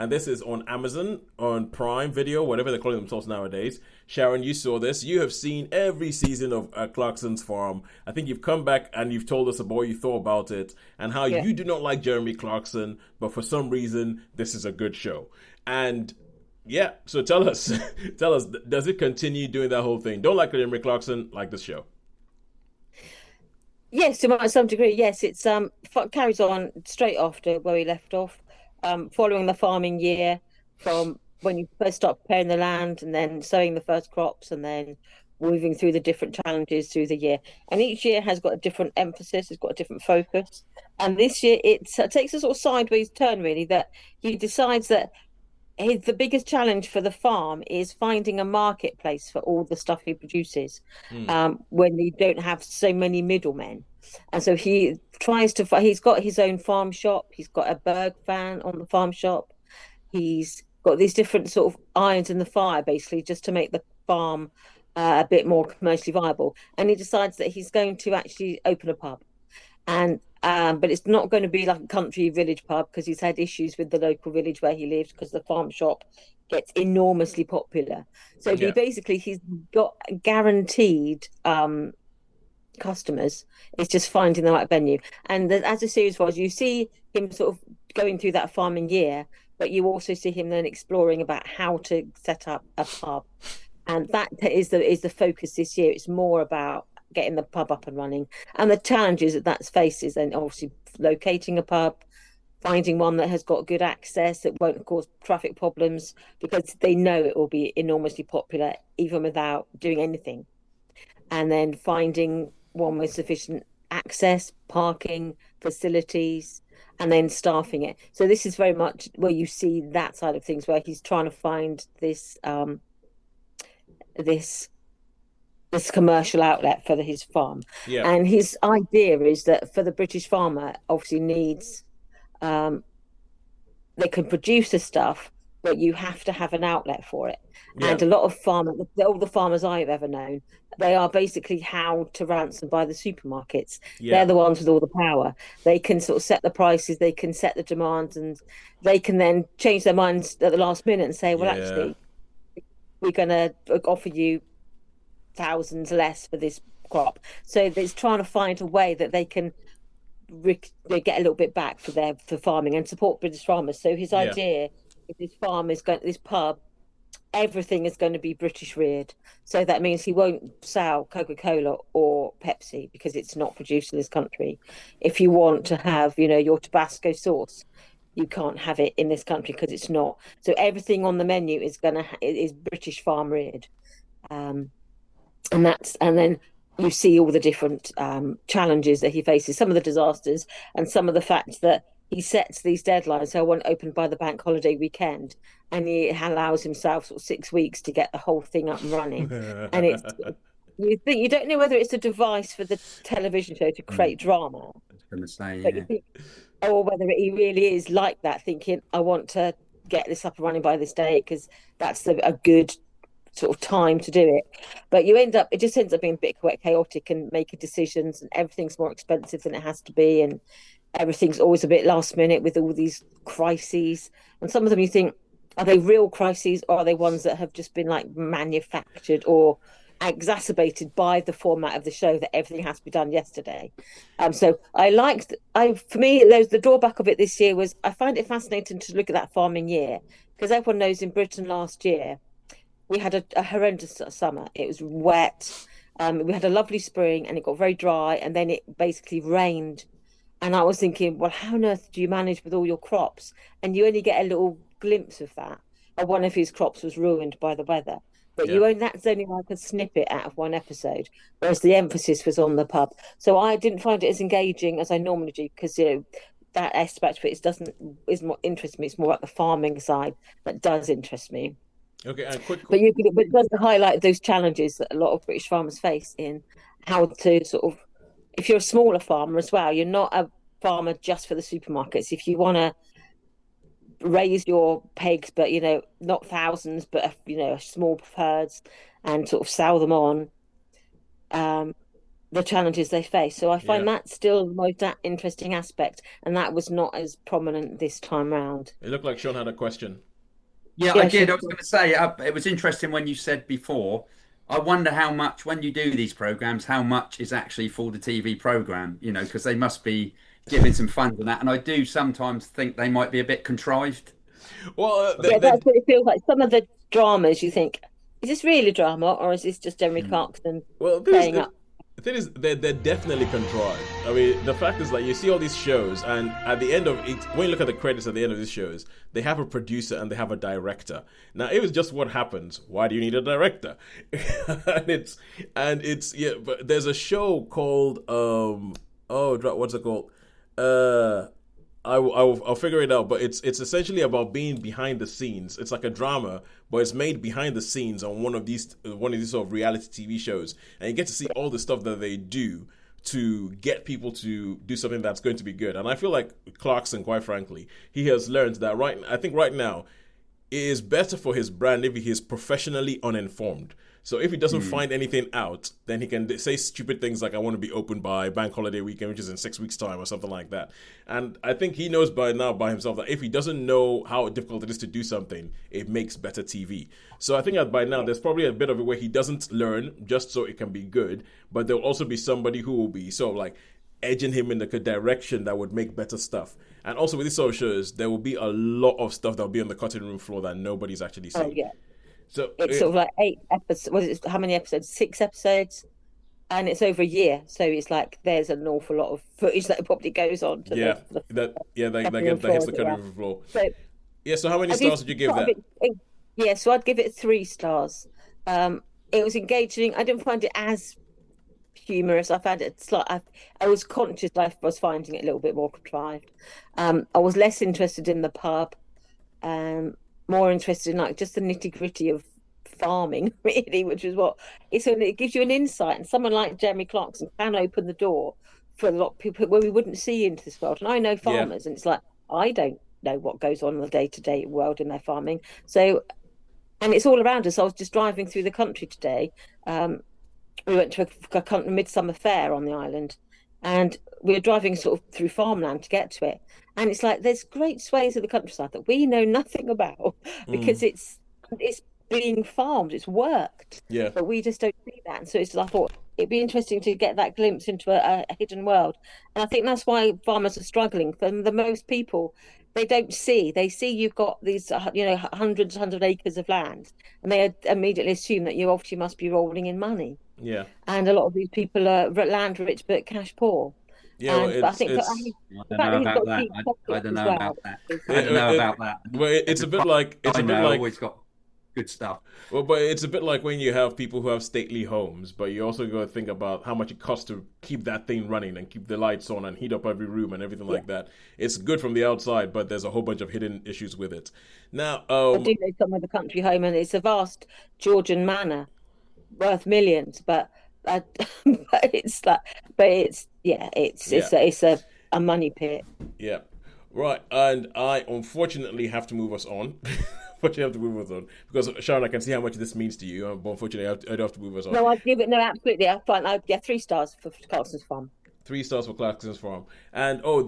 and this is on Amazon, on Prime Video, whatever they're calling themselves nowadays. Sharon, you saw this. You have seen every season of Clarkson's Farm. I think you've come back and you've told us about what you thought about it and how Yeah. you do not like Jeremy Clarkson, but for some reason, this is a good show. And yeah, so tell us, tell us, does it continue doing that whole thing? Don't like Jeremy Clarkson, like this show. Yes, to some degree, yes. It's carries on straight after where we left off, following the farming year from when you first start preparing the land and then sowing the first crops and then moving through the different challenges through the year. And each year has got a different emphasis, it's got a different focus. And this year it takes a sort of sideways turn, really, that he decides that the biggest challenge for the farm is finding a marketplace for all the stuff he produces, Mm. when you don't have so many middlemen. And so he tries to, he's got his own farm shop, he's got a Berg fan on the farm shop, he's got these different sort of irons in the fire, basically, just to make the farm a bit more commercially viable. And he decides that he's going to actually open a pub and but it's not going to be like a country village pub because he's had issues with the local village where he lives because the farm shop gets enormously popular. So Yeah. he's got guaranteed customers. It's just finding the right venue. And as the series was, you see him sort of going through that farming year, but you also see him then exploring about how to set up a pub. And that is the focus this year. It's more about getting the pub up and running and the challenges that faces, and obviously locating a pub, finding one that has got good access that won't cause traffic problems because they know it will be enormously popular even without doing anything, and then finding one with sufficient access, parking, facilities, and then staffing it. So this is very much where you see that side of things, where he's trying to find this commercial outlet for his farm. Yeah. And his idea is that for the British farmer, obviously needs, they can produce the stuff, but you have to have an outlet for it. Yeah. And a lot of all the farmers I've ever known, they are basically held to ransom by the supermarkets. Yeah. They're the ones with all the power. They can sort of set the prices, they can set the demands, and they can then change their minds at the last minute and say, well, Yeah. actually, we're going to offer you thousands less for this crop. So it's trying to find a way that they can they get a little bit back for farming and support British farmers. So his Yeah. idea is this pub, everything is going to be British reared. So that means he won't sell Coca-Cola or Pepsi because it's not produced in this country. If you want to have, your Tabasco sauce, you can't have it in this country because it's not. So everything on the menu is British farm reared. And then you see all the different challenges that he faces, some of the disasters, and some of the fact that he sets these deadlines. So I want it open by the bank holiday weekend, and he allows himself sort of 6 weeks to get the whole thing up and running. And it's you don't know whether it's a device for the television show to create drama, I was going to say, but yeah. you think, or whether he really is like that, thinking, I want to get this up and running by this day because that's a good sort of time to do it. But it just ends up being a bit quite chaotic and making decisions, and everything's more expensive than it has to be, and everything's always a bit last minute with all these crises. And some of them you think, are they real crises, or are they ones that have just been like manufactured or exacerbated by the format of the show that everything has to be done yesterday? So for me, the drawback of it this year was I find it fascinating to look at that farming year, because everyone knows in Britain last year we had a horrendous summer. It was wet. We had a lovely spring and it got very dry, and then it basically rained. And I was thinking, well, how on earth do you manage with all your crops? And you only get a little glimpse of that. One of his crops was ruined by the weather. But Yeah. that's only like a snippet out of one episode, whereas the emphasis was on the pub. So I didn't find it as engaging as I normally do, because that aspect of it is more interests me. It's more like the farming side that does interest me. Okay, and quick. But it does highlight those challenges that a lot of British farmers face in how to sort of, if you're a smaller farmer as well, you're not a farmer just for the supermarkets. If you want to raise your pigs, but not thousands, but small herds, and sort of sell them on, the challenges they face. So I Yeah. find that still the most interesting aspect, and that was not as prominent this time round. It looked like Sean had a question. Yeah, I Yeah, did. sure. I was going to say, it was interesting when you said before. I wonder how much, when you do these programs, how much is actually for the TV program, because they must be giving some funds on that. And I do sometimes think they might be a bit contrived. Well, Yeah, that's what it feels like. Some of the dramas you think, is this really drama or is this just Jeremy Mm. Clarkson well, playing up? the thing is, they're definitely contrived. I mean, the fact is, like, you see all these shows, and at the end of it, when you look at the credits at the end of these shows, they have a producer and they have a director. Now, it was just what happens. Why do you need a director? and it's yeah. But there's a show called what's it called? Uh, I'll figure it out, but it's essentially about being behind the scenes. It's like a drama, but it's made behind the scenes on one of these sort of reality TV shows, and you get to see all the stuff that they do to get people to do something that's going to be good. And I feel like Clarkson, quite frankly, he has learned that I think right now it is better for his brand if he is professionally uninformed. So if he doesn't find anything out, then he can say stupid things like, I want to be open by bank holiday weekend, which is in 6 weeks' time or something like that. And I think he knows by now by himself that if he doesn't know how difficult it is to do something, it makes better TV. So I think that by now there's probably a bit of it where he doesn't learn just so it can be good, but there'll also be somebody who will be sort of like edging him in the direction that would make better stuff. And also with these sort of shows, there will be a lot of stuff that will be on the cutting room floor that nobody's actually Oh seen. yeah. So It's sort of like 8 episodes. What is it? How many episodes? 6 episodes, and it's over a year. So it's like there's an awful lot of footage that probably goes on to yeah, the that cutting room that hits floor, the as it cutting were. room floor. So Yeah. So how many I do stars would you give quite a that? bit. Yeah, so I'd give it 3 stars. It was engaging. I didn't find it as humorous. I found it slight. I was conscious. I was finding it a little bit more contrived. I was less interested in the pub. Um, More interested in like just the nitty gritty of farming, really, which is what it gives you an insight. And someone like Jeremy Clarkson can open the door for a lot of people where we wouldn't see into this world. And I know Yeah. farmers, and it's like I don't know what goes on in the day-to-day world in their farming. So, and it's all around us. I was just driving through the country today. Um, we went to a midsummer fair on the island, and we were driving sort of through farmland to get to it. And it's like there's great swathes of the countryside that we know nothing about because Mm, it's being farmed, it's worked, yeah. but we just don't see that. And so it's I thought it'd be interesting to get that glimpse into a hidden world. And I think that's why farmers are struggling. For the most people, they don't see. They see you've got these, hundred acres of land, and they immediately assume that you obviously must be rolling in money. Yeah. And a lot of these people are land rich but cash poor. Yeah. Well, And but I think it's I the don't fact know that he's about got that. deep I pockets don't as know about well that. is I don't know it, about that. well, it's a Every bit farm like I know always got good stuff. it's a bit like when you have people who have stately homes, but you also got to think about how much it costs to keep that thing running and keep the lights on and heat up every room and everything yeah. like that. It's good from the outside, but there's a whole bunch of hidden issues with it. Now, I do know some of the country home, and it's a vast Georgian manor worth millions, but but it's like, but it's yeah, yeah, it's a money pit. yeah, right. And I unfortunately have to move us on. Unfortunately, I have to move us on because Sharon, I can see how much this means to you, but unfortunately, I do have to move us on. No, I'd give it no, absolutely. I find yeah, 3 stars for Clarkson's Farm. 3 stars for Clarkson's Farm, and oh,